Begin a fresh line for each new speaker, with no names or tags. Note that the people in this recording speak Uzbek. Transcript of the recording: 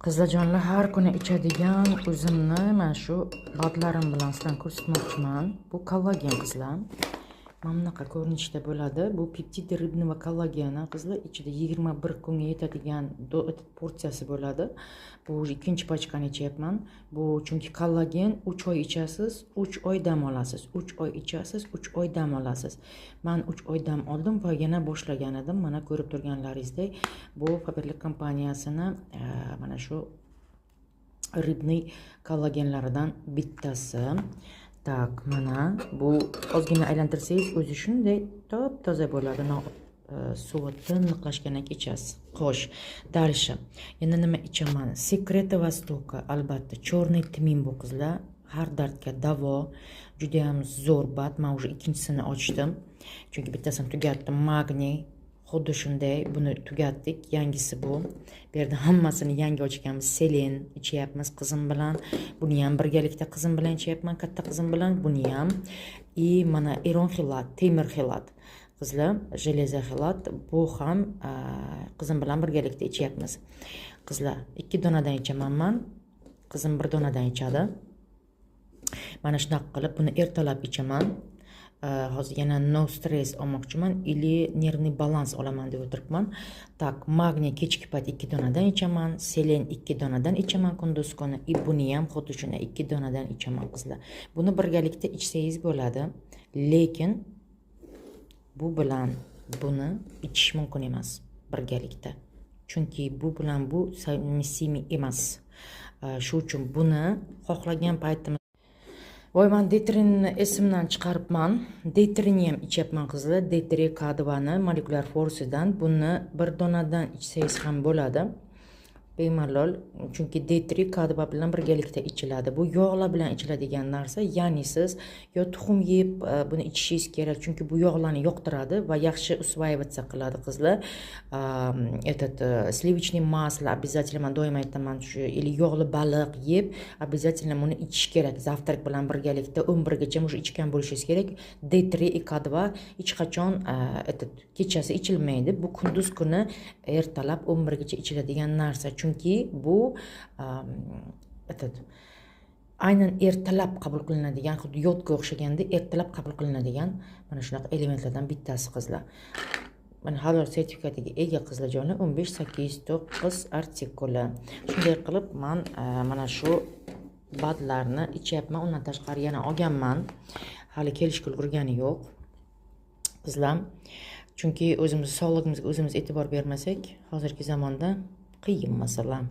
Qizlarjonlar, har kuni ichadigan o'zimni mana shu badlarim bilan sizlarga ko'rsatmoqchiman. Bu kollagen qizlar. Mana bunaqa ko'rinishda bo'ladi. Bu peptid ribniy kollageni qizlar, ichida 21 kunga yetadigan porsiyasi bo'ladi. Bu ikkinchi pachkani ichyapman. Bu chunki kollagen 3 oy ichasiz, 3 oy dam olasiz. 3 oy ichasiz, 3 oy dam olasiz. Men 3 oy dam oldim va yana boshlagan edim. Mana ko'rib turganlaringizdek, bu Faberlic kompaniyasini mana shu ribniy kollagenlaridan bittasi. Tak, mana bu ozgina aylantirsangiz o'zi shunday top-toza bo'ladi. Suvi tiniqlashgandan keyin ichasiz. Xo'sh, dальше. Yana nima ichaman? Секреты Востока, albatta, черный тмин bu qizlar. Har dardga davo. Juda ham zo'r bad. Men уже ikkinchisini ochdim. Chunki bittasini tugatdim. Magniy xuddi shunday, buni tugatdik. Yangisi bu. Bu yerda hammasini yangi ochganmiz. Selen ichyapmiz qizim bilan. Buni ham birgalikda qizim bilan ichyapman, katta qizim bilan. Buni ham. Mana iron xilat, temir xilat. Qizlar, железо xilat. Bu ham qizim bilan birgalikda ichyapmiz. Qizlar, 2 donadan ichaman men. Qizim 1 donadan ichadi. Mana shunaqa qilib buni ertalab ichaman. Hozir yana no stress olmoqchiman, ili nervniy balans olaman deb o'tiribman. Tak, magniy kechki payt 2 donadan ichaman, selen 2 donadan ichaman kunduz kuni, buni ham xuddi shunday 2 donadan ichaman qizlar. Buni birgalikda ichsangiz bo'ladi, lekin bu bilan buni ichish mumkin emas birgalikda. Chunki bu bilan bu совместимый emas. Shu uchun buni xohlagan paytimda voy, men D3ni esimdan chiqaribman. D3ni ham ichyapman qizlar. D3 K2 ni molekulyar forsidan. Buni 1 donadan ichsangiz ham bo'ladi. Bemalol, chunki D3 K2 bilan birgalikda ichiladi. Bu yog'lar bilan ichiladigan narsa. Ya'ni siz yo tuxum yeb buni ichishingiz kerak, chunki bu yog'larni yoqtiradi va yaxshi usvayivаться qiladi qizlar. Sливочный масло обязательно, men doim aytaman, shu или yog'li baliq yeb обязательно buni ichish kerak. Zavtrak bilan birgalikda 11 gacha mush ichgan bo'lishingiz kerak. D3 K2 hech qachon kechasi ichilmaydi. Bu kunduz kuni ertalab 11 gacha ichiladigan narsa. Chunki bu aynan ertalab qabul qilinadigan, xuddi yodga o'xshaganda ertalab qabul qilinadigan mana shunaqa elementlardan bittasi qizlar. Mana halol sertifikatiga ega qizlarjonlar, 15809 artikuli. Shunday qilib men mana shu badlarni ichyapman. Undan tashqari yana olganman. Hali kelishga ulgurgani yo'q qizlar. Chunki o'zimiz sog'lig'imizga o'zimiz e'tibor bermasak, hozirgi zamonda qiyin masala.